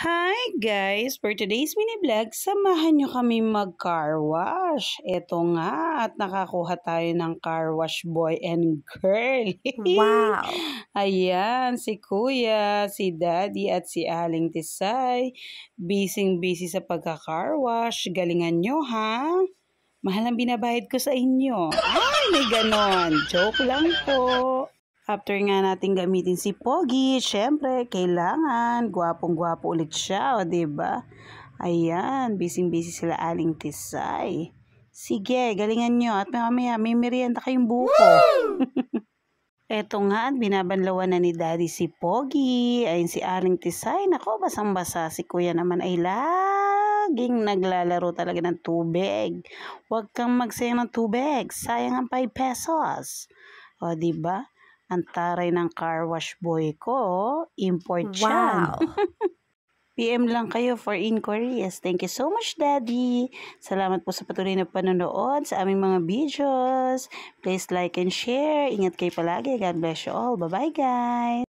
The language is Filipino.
Hi guys! For today's mini vlog, samahan nyo kami mag-car wash. Eto nga, at nakakuha tayo ng car wash boy and girl. Wow! Ayan, si Kuya, si Daddy at si Aling Tisay. Busy sa pagka-car wash. Galingan nyo ha? Mahal ang binabayad ko sa inyo. Ay, may ganon. Joke lang po. After nga natin gamitin si Pogi, syempre, kailangan. Gwapong-gwapo ulit siya, o diba? Ayan, busy sila Aling Tisay. Sige, galingan nyo. At mamaya, may merienda kayong buko. Eto nga, at binabanlawan na ni Daddy si Pogi. Ayun si Aling Tisay. Nako, basang-basa. Si Kuya naman ay laging naglalaro talaga ng tubig. Huwag kang magsayang ng tubig. Sayang ang 5 pesos. O, diba? Ang taray ng car wash boy ko, import yan. Wow! PM lang kayo for inquiries. Thank you so much, Daddy. Salamat po sa patuloy na panonood sa aming mga videos. Please like and share. Ingat kayo palagi. God bless you all. Bye-bye, guys.